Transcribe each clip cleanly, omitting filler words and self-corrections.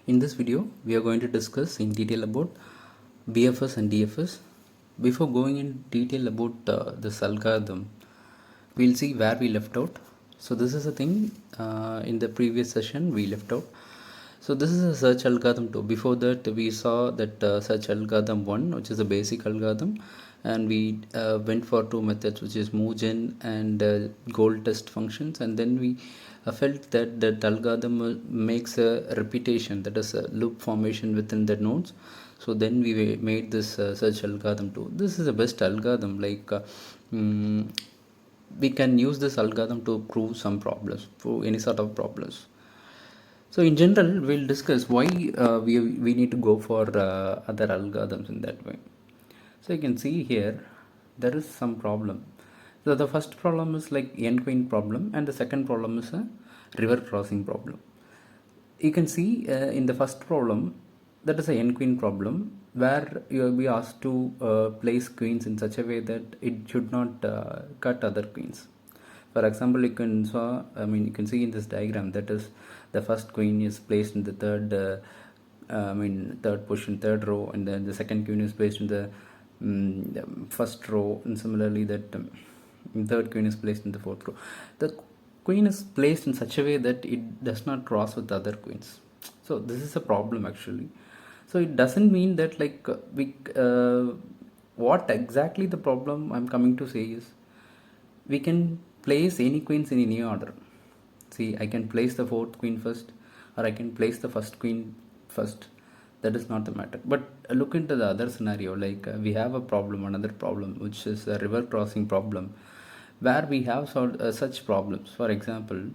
In this video, we are going to discuss in detail about BFS and DFS. Before going in detail about this algorithm, we'll see where we left out. So this is a thing in the previous session we left out. So this is a search algorithm 2. Before that, we saw that search algorithm 1, which is a basic algorithm, and we went for two methods, which is moveGen and goal test functions, and then we felt that that algorithm makes a repetition, that is a loop formation within the nodes. So then we made this search algorithm 2. This is the best algorithm, like we can use this algorithm to prove some problems, prove any sort of problems. So in general, we'll discuss why we need to go for other algorithms in that way. So you can see here, there is some problem. So the first problem is like n-queen problem, and the second problem is a river crossing problem. You can see in the first problem, that is a n-queen problem, where you will be asked to place queens in such a way that it should not cut other queens. For example, you can see in this diagram, that is the first queen is placed in the third position, third row, and then the second queen is placed in the first row, and similarly that third queen is placed in the fourth row. The queen is placed in such a way that it does not cross with other queens. So this is a problem actually. So it doesn't mean that like what exactly the problem I'm coming to say is, we can place any queens in any order. See, I can place the fourth queen first, or I can place the first queen first. That is not the matter. But look into the other scenario, like we have a problem, another problem, which is a river crossing problem, where we have solved such problems. For example,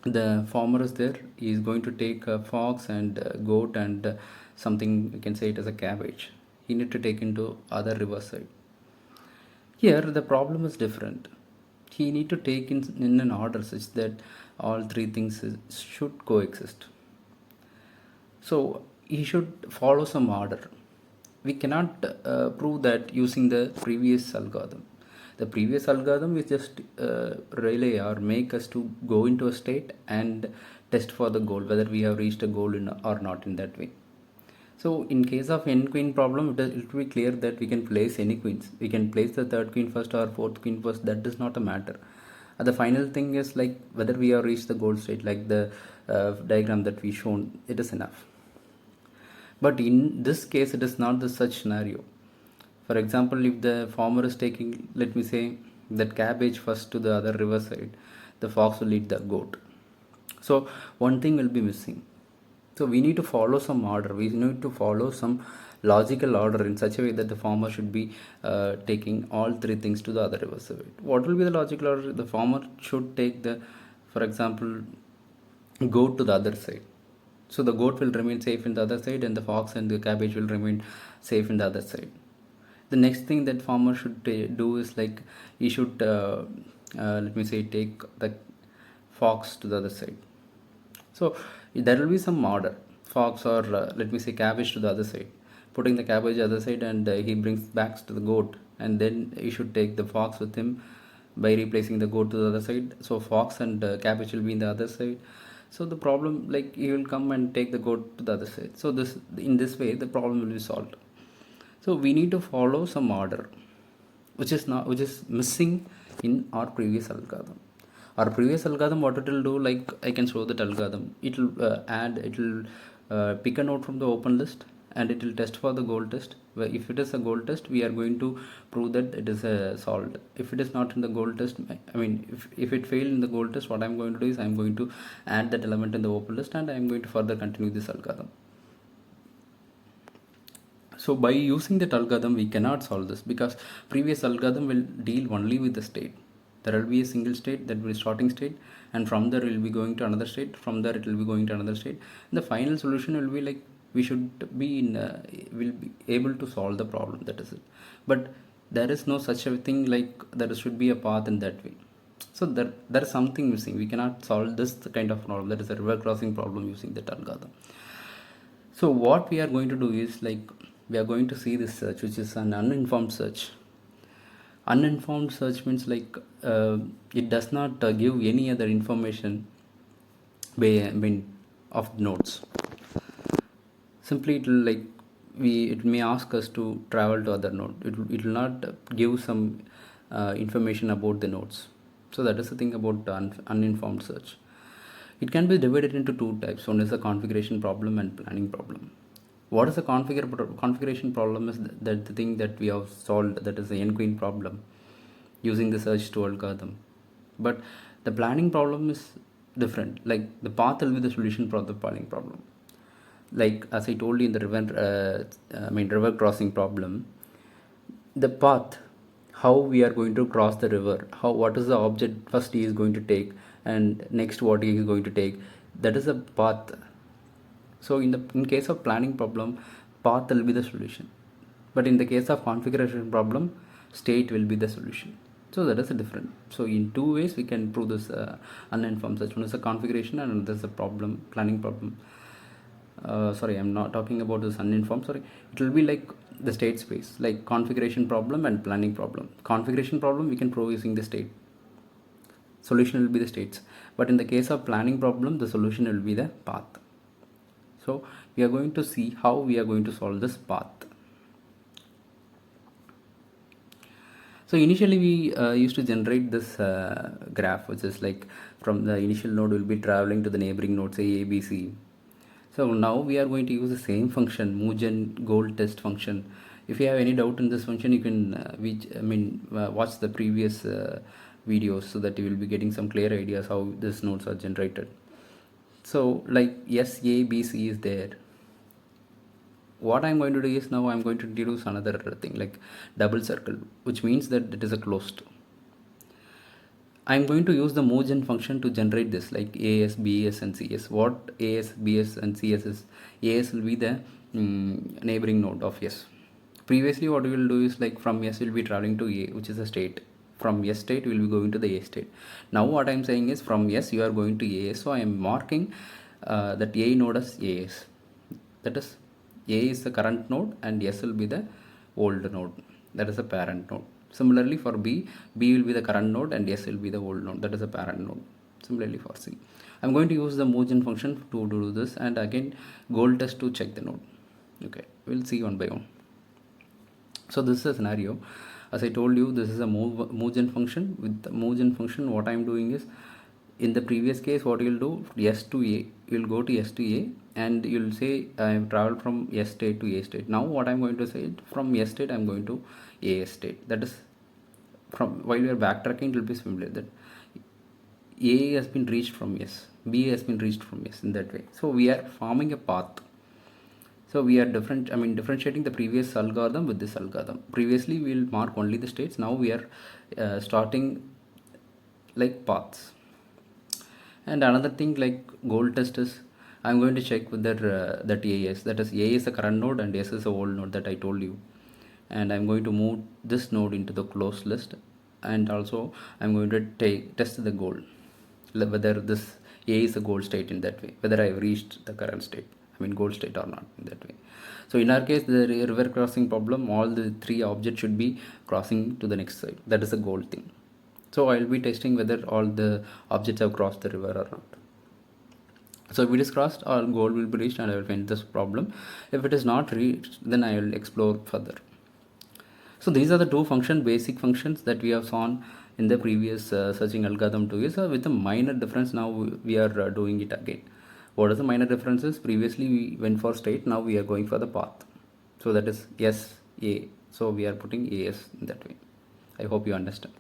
the farmer is there, he is going to take a fox and a goat and something, you can say it as a cabbage. He need to take into other riverside. Here the problem is different. He need to take in an order such that all three things should coexist. So he should follow some order. We cannot prove that using the previous algorithm. The previous algorithm is just relay or make us to go into a state and test for the goal, whether we have reached a goal or not in that way. So in case of n queen problem, it will be clear that we can place any queens. We can place the third queen first or fourth queen first. That does not matter. The final thing is like whether we have reached the goal state, like the diagram that we shown. It is enough. But in this case, it is not the such scenario. For example, if the farmer is taking, let me say, that cabbage first to the other riverside, the fox will eat the goat. So one thing will be missing. So we need to follow some order. We need to follow some logical order in such a way that the farmer should be taking all three things to the other riverside. What will be the logical order? The farmer should take the, for example, goat to the other side. So the goat will remain safe in the other side, and the fox and the cabbage will remain safe in the other side. The next thing that farmer should do is like he should let me say take the fox to the other side. So there will be some order, fox or let me say cabbage to the other side, putting the cabbage the other side, and he brings back to the goat, and then he should take the fox with him by replacing the goat to the other side. So fox and cabbage will be in the other side. So the problem, like he will come and take the goat to the other side. So this, in this way, the problem will be solved. So we need to follow some order, which is missing in our previous algorithm. Our previous algorithm, what it will do, like I can show that algorithm. It will pick a node from the open list, and it will test for the goal test. Where if it is a goal test, we are going to prove that it is solved. If it is not in the goal test, if it failed in the goal test, what I'm going to do is I'm going to add that element in the open list, and I'm going to further continue this algorithm. So by using that algorithm, we cannot solve this, because previous algorithm will deal only with the state. There will be a single state, that will be starting state, and from there we will be going to another state, from there it will be going to another state. And the final solution will be like we should be will be able to solve the problem, that is it. But there is no such a thing like there should be a path in that way. So there is something missing. We cannot solve this kind of problem, that is a river crossing problem, using that algorithm. So what we are going to do is like we are going to see this search, which is an uninformed search. Uninformed search means like it does not give any other information of nodes. simply it will like it may ask us to travel to other node. It will not give some information about the nodes. So that is the thing about uninformed search. It can be divided into two types. One is a configuration problem and planning problem. What is a configuration problem is that the thing that we have solved, that is the n queen problem, using the search to algorithm. But the planning problem is different. Like the path will be the solution for the planning problem. Like as I told you in the river crossing problem, the path, how we are going to cross the river, how what is the object first he is going to take and next what he is going to take, that is a path. So in case of planning problem, path will be the solution, but in the case of configuration problem, state will be the solution. So that is a different. So in two ways we can prove this uninformed search. One is a configuration and another is a problem, planning problem. Sorry, I'm not talking about this uninformed. Sorry, it will be like the state space, like configuration problem and planning problem. Configuration problem we can prove using the state. Solution will be the states. But in the case of planning problem, the solution will be the path. So we are going to see how we are going to solve this path. So initially we used to generate this graph, which is like from the initial node will be traveling to the neighboring node, say A, B, C. So now we are going to use the same function, moveGen goal test function. If you have any doubt in this function, you can watch the previous videos, so that you will be getting some clear ideas how these nodes are generated. So like S, A, B, C is there. What I'm going to do is now I'm going to introduce another thing like double circle, which means that it is a closed. I'm going to use the moveGen function to generate this like AS, BS and CS. What AS, BS and CS is? AS will be the neighboring node of S. Previously what we will do is like from S will be traveling to A, which is a state. From S state we will be going to the A state. Now what I'm saying is from S you are going to AS. So I am marking that A node as AS. That is A is the current node and S will be the old node. That is a parent node. Similarly for B, B will be the current node and S will be the old node. That is a parent node. Similarly for C. I'm going to use the moveGen function to do this, and again goal test to check the node. Okay, we'll see one by one. So this is a scenario. As I told you, this is a moveGen function. With the moveGen function, what I'm doing is, in the previous case, what you'll do, S to A, you'll go to S to A and you'll say I have traveled from S state to A state. Now what I'm going to say, from S state I'm going to A state. That is, from while we are backtracking, it will be similar that A has been reached from S, B has been reached from S, in that way. So we are forming a path. So we are differentiating the previous algorithm with this algorithm. Previously we will mark only the states. Now we are starting like paths. And another thing like goal test is, I'm going to check whether that AS, that is A is the current node and S is the old node that I told you. And I'm going to move this node into the closed list, and also I'm going to test the goal, whether this A is a goal state, in that way, whether I've reached the current state, goal state or not, in that way. So in our case, the river crossing problem, all the three objects should be crossing to the next side. That is the goal thing. So I'll be testing whether all the objects have crossed the river or not. So if it is crossed, our goal will be reached and I will find this problem. If it is not reached, then I will explore further. So these are the two basic functions that we have seen in the previous searching algorithm 2 is with a minor difference. Now we are doing it again. What is the minor differences? Previously we went for state, now we are going for the path. So that is S, A. So we are putting AS in that way. I hope you understand.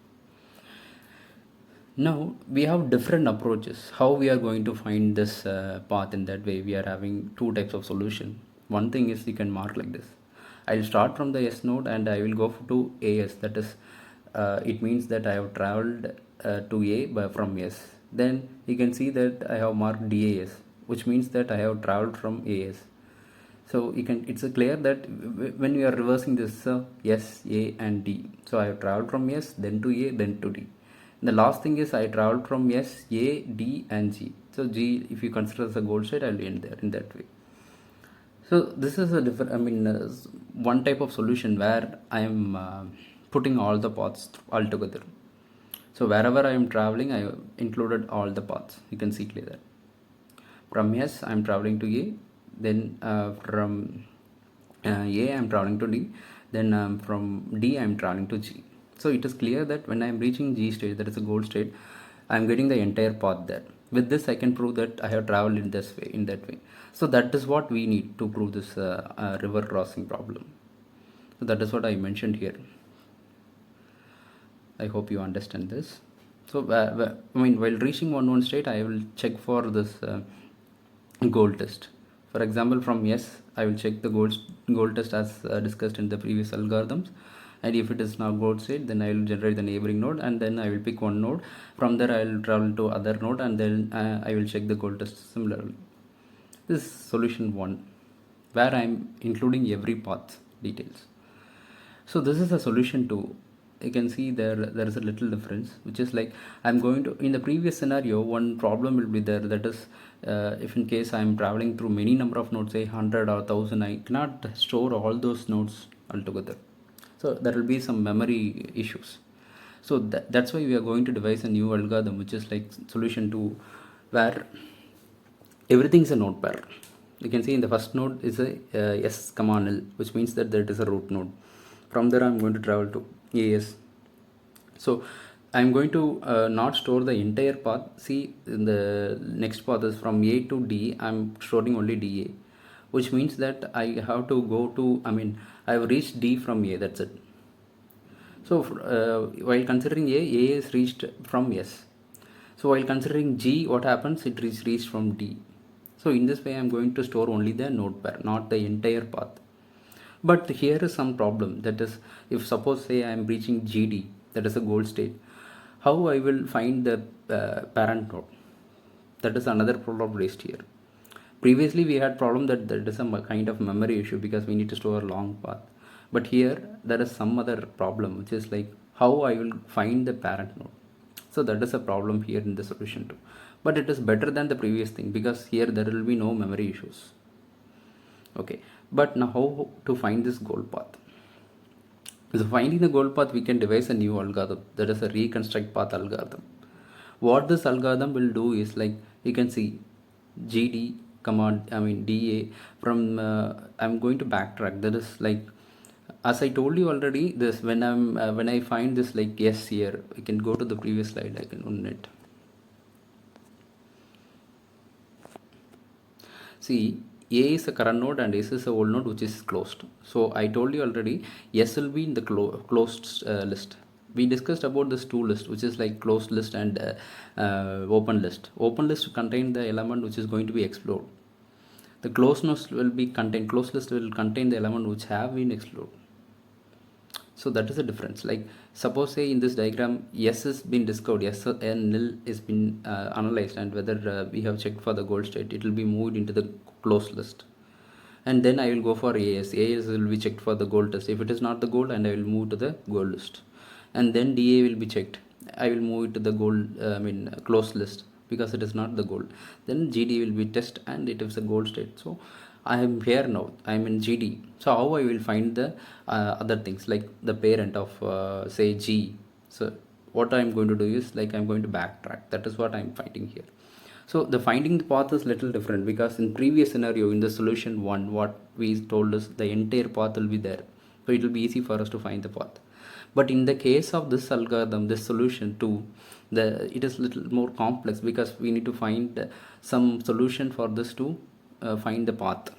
Now we have different approaches how we are going to find this path. In that way we are having two types of solution. One thing is you can mark like this. I'll start from the S node and I will go to AS. That is it means that I have traveled to A from S. Then you can see that I have marked DAS, which means that I have traveled from AS. So it's clear that when we are reversing this S, A and D. So I have traveled from S, then to A, then to D. And the last thing is I traveled from S, A, D and G. So G, if you consider as a goal state, I'll end there in that way. So this is a different, one type of solution where I am putting all the paths all together. So wherever I am traveling, I have included all the paths. You can see clear that. From S, I am traveling to A. then from A I'm traveling to D, then from D I'm traveling to G. So it is clear that when I'm reaching G state, that is a goal state, I'm getting the entire path there. With this I can prove that I have traveled in this way, in that way. So that is what we need to prove this river crossing problem. So that is what I mentioned here. I hope you understand this. So I mean, while reaching one state, I will check for this goal test. For example, from yes, I will check the goal test as discussed in the previous algorithms. And if it is now goal state, then I will generate the neighboring node, and then I will pick one node. From there, I will travel to other node, and then I will check the goal test similarly. This is solution 1, where I am including every path details. So this is a solution 2. You can see there is a little difference, which is like I'm going to, in the previous scenario, one problem will be there, that is if in case I'm traveling through many number of nodes, say 100 or 1000, I cannot store all those nodes altogether. So there will be some memory issues. So that's why we are going to devise a new algorithm, which is like solution 2, where everything is a node pair. You can see in the first node is a s comma null, which means that it is a root node. From there I'm going to travel to AS. So I'm going to not store the entire path. See, in the next path is from A to D, I'm storing only DA, which means that I have to go to, I mean, I've reached D from A, that's it. So while considering A is reached from S. So while considering G, what happens? It is reached from D. So in this way, I'm going to store only the node pair, not the entire path. But here is some problem, that is, if suppose say I am reaching GD, that is a goal state, how I will find the parent node? That is another problem raised here. Previously we had problem that there is some kind of memory issue because we need to store a long path. But here there is some other problem, which is like how I will find the parent node. So that is a problem here in the solution too. But it is better than the previous thing because here there will be no memory issues. Okay, but now how to find this goal path? So finding the goal path, we can devise a new algorithm, that is a reconstruct path algorithm. What this algorithm will do is like you can see GD command, I mean DA from I'm going to backtrack. That is like, as I told you already, this when I find this like yes here, I can go to the previous slide. I can own it. See, A is a current node and S is a old node which is closed. So I told you already, S will be in the closed list. We discussed about this two list, which is like closed list and open list. Open list contain the element which is going to be explored. The closed list will be contain, closed list will contain the element which have been explored. So that is the difference. Like suppose say in this diagram, yes has been discovered, yes and nil is been analyzed, and whether we have checked for the goal state, it will be moved into the closed list. And then I will go for AS. AS will be checked for the goal test. If it is not the goal, and I will move to the goal list. And then DA will be checked. I will move it to the goal, closed list because it is not the goal. Then GD will be test and it is a goal state. So I am here now. I am in GD. So how I will find the other things like the parent of say G. So what I am going to do is like I am going to backtrack. That is what I am finding here. So the finding the path is little different because in previous scenario in the solution 1, what we told us the entire path will be there. So it will be easy for us to find the path. But in the case of this algorithm, this solution 2, it is little more complex because we need to find some solution for this to find the path.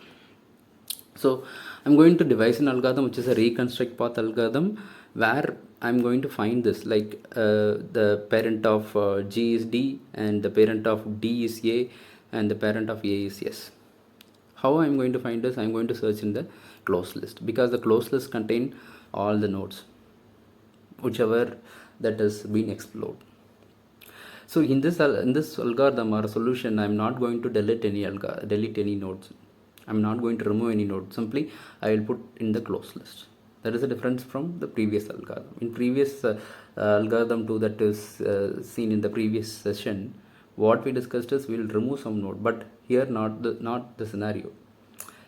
So I'm going to devise an algorithm which is a reconstruct path algorithm where I'm going to find this like the parent of G is D and the parent of D is A and the parent of A is S. How I'm going to find this? I'm going to search in the closed list because the closed list contain all the nodes whichever that has been explored. So in this algorithm or solution, I'm not going to delete any nodes. I'm not going to remove any node. Simply I will put in the closed list. That is the difference from the previous algorithm. In previous algorithm 2 that is seen in the previous session, what we discussed is we will remove some node, but here not the scenario.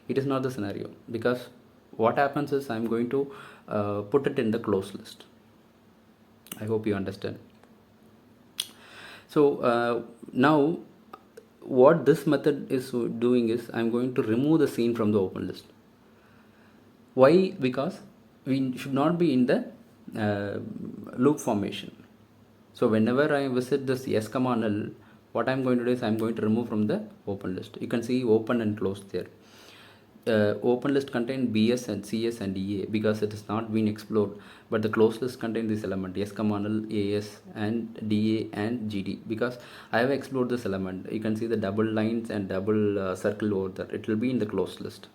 It is not the scenario because what happens is I'm going to put it in the closed list. I hope you understand. So now what this method is doing is I'm going to remove the scene from the open list. Why? Because we should not be in the loop formation. So whenever I visit this s comma null, what I'm going to do is I'm going to remove from the open list. You can see open and close there. Open list contain BS and CS and EA because it has not been explored, but the closed list contain this element S comma null, AS and DA and GD because I have explored this element. You can see the double lines and double circle over there. It will be in the closed list.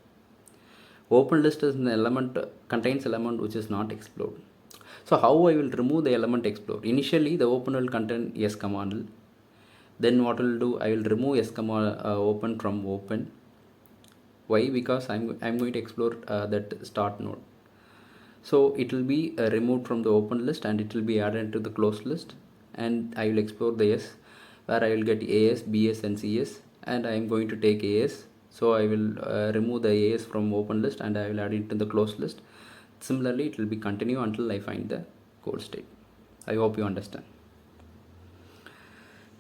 Open list is an element contains element which is not explored. So how I will remove the element explored? Initially the open will contain S comma null. Then what I will do? I will remove S comma open from open. Why? Because I'm going to explore that start node. So it will be removed from the open list and it will be added to the closed list, and I will explore the S where I will get AS, BS and CS, and I am going to take AS. So I will remove the AS from open list and I will add it to the closed list. Similarly, it will be continue until I find the goal state. I hope you understand.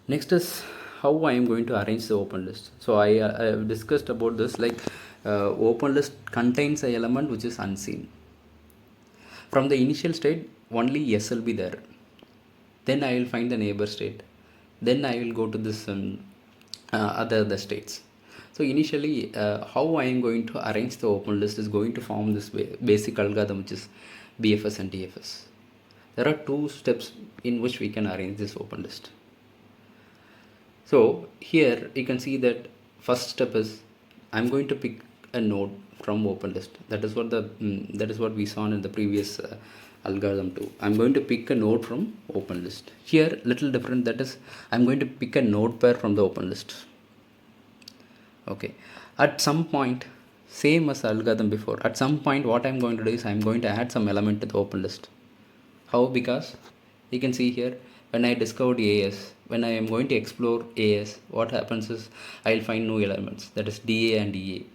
Next is how I am going to arrange the open list. So I have discussed about this, like open list contains an element which is unseen. From the initial state only S will be there. Then I will find the neighbor state. Then I will go to this other states. So initially how I am going to arrange the open list is going to form this basic algorithm which is BFS and DFS. There are two steps in which we can arrange this open list. So here you can see that first step is I'm going to pick a node from open list. That is what we saw in the previous algorithm too. I'm going to pick a node from open list. Here little different, that is I'm going to pick a node pair from the open list. Okay, at some point, same as algorithm before, at some point what I'm going to do is I'm going to add some element to the open list. How? Because you can see here when I discovered AS, when I am going to explore AS, what happens is I'll find new elements, that is DA and EA.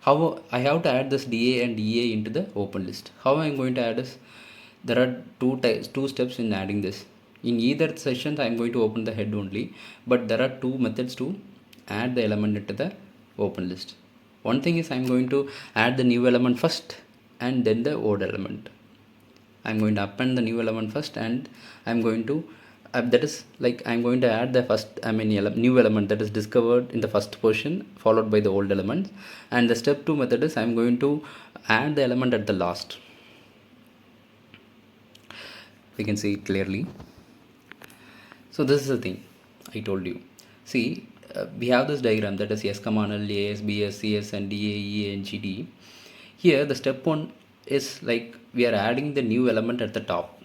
How I have to add this DA and EA into the open list? How I am going to add is there are two steps in adding this. In either session I am going to open the head only, but there are two methods to add the element into the open list. One thing is I am going to add the new element first and then the old element. I'm going to append the new element first and I'm going to that is like I'm going to add the first new element that is discovered in the first position followed by the old element, and the step 2 method is I'm going to add the element at the last. We can see it clearly. So this is the thing I told you. See, we have this diagram that is S comma null, AS, BS, CS and DA, EA and GD. Here the step 1 is like we are adding the new element at the top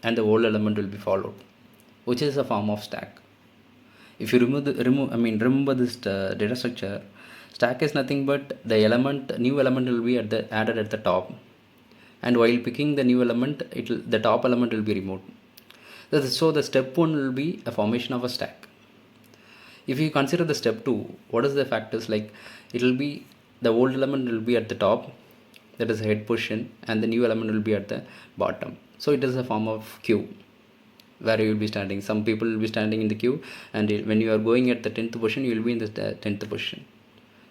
and the old element will be followed, which is a form of stack. If you remember this data structure, stack is nothing but the new element will be added at the top, and while picking the new element, the top element will be removed. So the step 1 will be a formation of a stack. If you consider the step 2, what is the factors? Like it will be the old element will be at the top, that is head position, and the new element will be at the bottom. So it is a form of queue where you will be standing. Some people will be standing in the queue, and when you are going at the 10th position, you will be in the 10th position.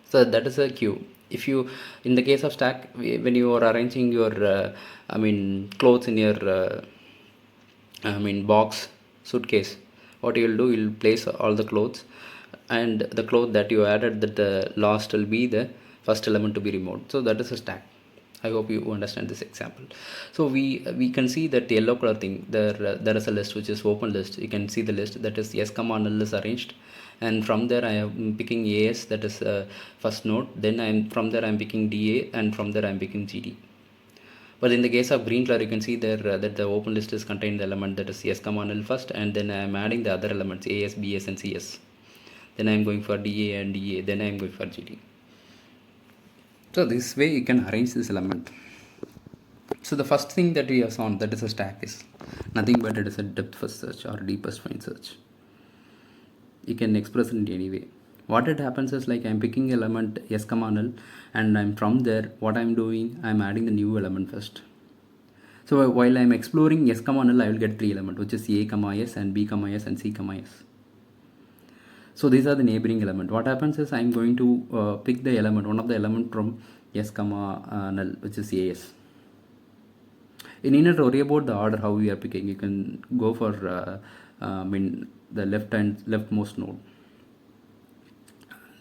So that is a queue. If you, in the case of stack, when you are arranging your clothes in your box, suitcase, what you will do, you will place all the clothes, and the cloth that you added that the last will be the first element to be removed. So that is a stack. I hope you understand this example. So we can see that the yellow color thing, there is a list which is open list. You can see the list that is S comma null is arranged, and from there I am picking AS, that is first node. Then from there I am picking DA, and from there I am picking GD. But in the case of green color, you can see there that the open list is contained the element that is S comma null first, and then I am adding the other elements AS, BS and CS. Then I am going for DA and DA, then I am going for GD. So this way you can arrange this element. So the first thing that we have shown, that is a stack, is nothing but it is a depth first search or deepest find search. You can express it in any way. What it happens is like I'm picking element S comma null, and from there what I'm doing, I'm adding the new element first. So while I'm exploring S comma null, I will get 3 elements, which is A comma S and B comma S and C comma S. So these are the neighboring element. What happens is I'm going to pick the element, one of the element from S comma null, which is AS. You need not worry about the order how we are picking. You can go for the leftmost node.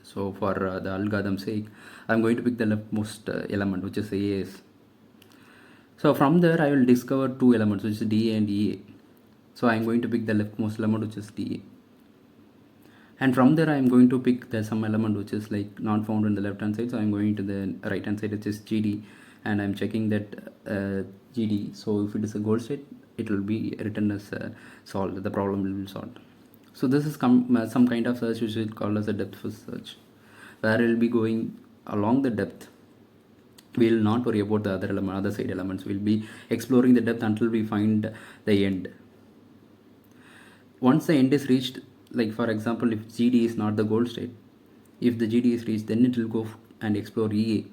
So for the algorithm sake, I'm going to pick the leftmost element, which is AS. So from there I will discover two elements, which is DA and EA. So I'm going to pick the leftmost element, which is DA. And from there I am going to pick some element which is like not found in the left hand side. So I'm going to the right hand side, which is GD, and I'm checking that GD. So if it is a goal state, it will be written as solved. The problem will be solved. So this is some kind of search which is called as a depth first search, where we'll be going along the depth. We'll not worry about the other side elements. We'll be exploring the depth until we find the end. Once the end is reached, like for example, if GD is not the goal state, if the GD is reached, then it will go and explore EA.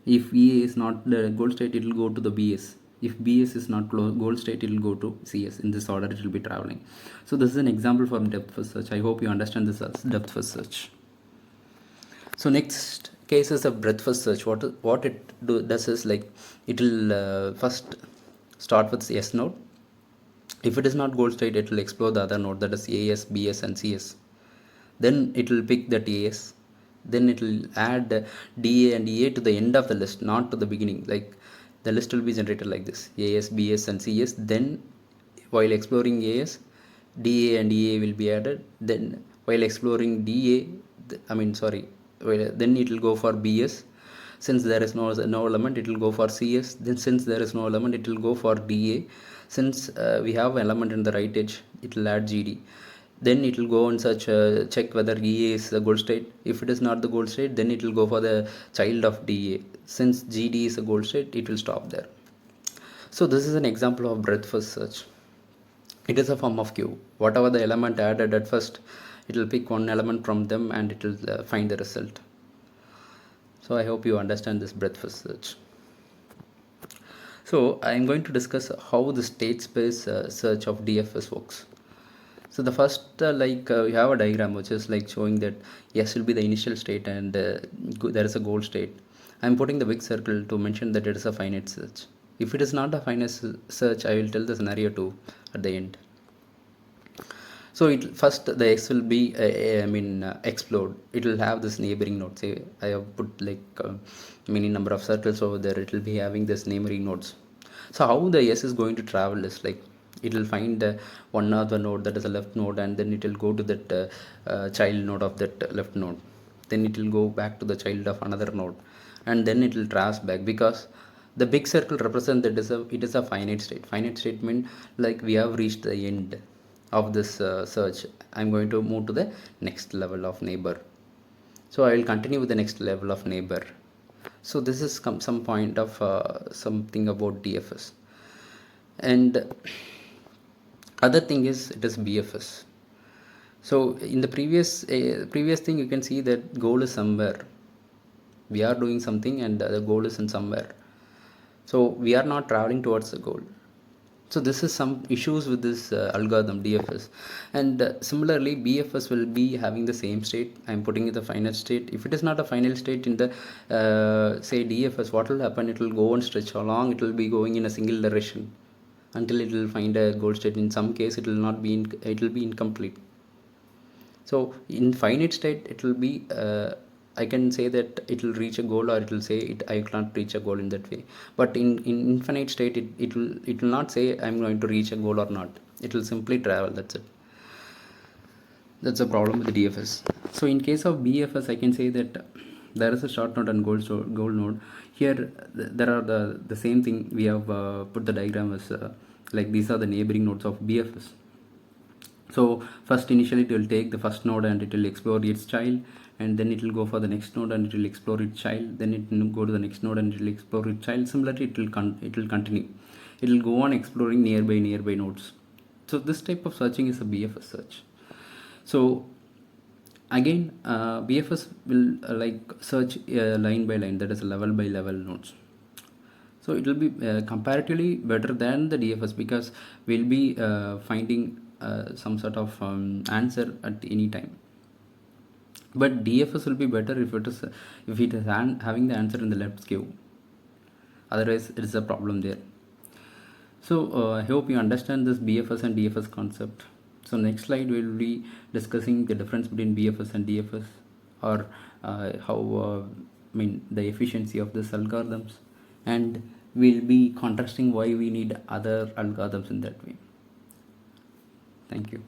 If EA is not the goal state, it will go to the BS. If BS is not goal state, it will go to CS. In this order it will be traveling. So this is an example from depth first search. I hope you understand this as depth first search. So next case is a breadth first search. What it does is, like, it will first start with S node. If it is not goal state, it will explore the other node, that is AS, BS and CS. Then it will pick that AS. Then it will add DA and EA to the end of the list, not to the beginning. Like, the list will be generated like this: AS, BS and CS. Then while exploring AS, DA and EA will be added. Then while exploring then it will go for BS. Since there is no element, it will go for CS. Then since there is no element, it will go for DA. Since we have element in the right edge, it will add GD. Then it will go and check whether EA is the goal state. If it is not the goal state, then it will go for the child of DA. Since GD is a goal state, it will stop there. So this is an example of breadth first search. It is a form of queue. Whatever the element added at first, it will pick one element from them and it will find the result. So I hope you understand this breadth first search. So I am going to discuss how the state space search of DFS works. So the first, we have a diagram which is like showing that S will be the initial state and there is a goal state. I am putting the big circle to mention that it is a finite search. If it is not a finite search, I will tell the scenario 2 at the end. So first the X will be explored. It will have this neighboring node. Say I have put many number of circles over there. It will be having this neighboring nodes. So how the S is going to travel is like, it will find one other node, that is a left node, and then it will go to that child node of that left node. Then it will go back to the child of another node, and then it will traverse back, because the big circle represents that it is a finite state. Finite state means like we have reached the end of this search. I'm going to move to the next level of neighbor. So I will continue with the next level of neighbor. So this is some point of something about DFS. And other thing is, it is BFS. So in the previous thing, you can see that goal is somewhere. We are doing something and the goal is in somewhere. So we are not traveling towards the goal. So this is some issues with this algorithm DFS. And similarly, BFS will be having the same state. I'm putting it the final state. If it is not a final state in the say DFS, what will happen? It will go and stretch along. It will be going in a single direction until it will find a goal state. In some case, it will not be it will be incomplete. So in finite state, it will be I can say that it will reach a goal, or it will say I can't reach a goal in that way. But in infinite state, it will not say I'm going to reach a goal or not. It will simply travel. That's it. That's a problem with the DFS. So in case of BFS, I can say that there is a short node and goal node. Here there are the same thing. We have put the diagram as like these are the neighboring nodes of BFS. So first, initially it will take the first node and it will explore its child, and then it will go for the next node and it will explore its child. Then it will go to the next node and it will explore its child. Similarly, it will continue. It will go on exploring nearby nodes. So this type of searching is a BFS search. So again, BFS will search line by line, that is level by level nodes. So it will be comparatively better than the DFS, because we'll be finding some sort of answer at any time. But DFS will be better if it is having the answer in the left skew. Otherwise, it is a problem there. So I hope you understand this BFS and DFS concept. So next slide we will be discussing the difference between BFS and DFS, or how the efficiency of this algorithms, and we'll be contrasting why we need other algorithms in that way. Thank you.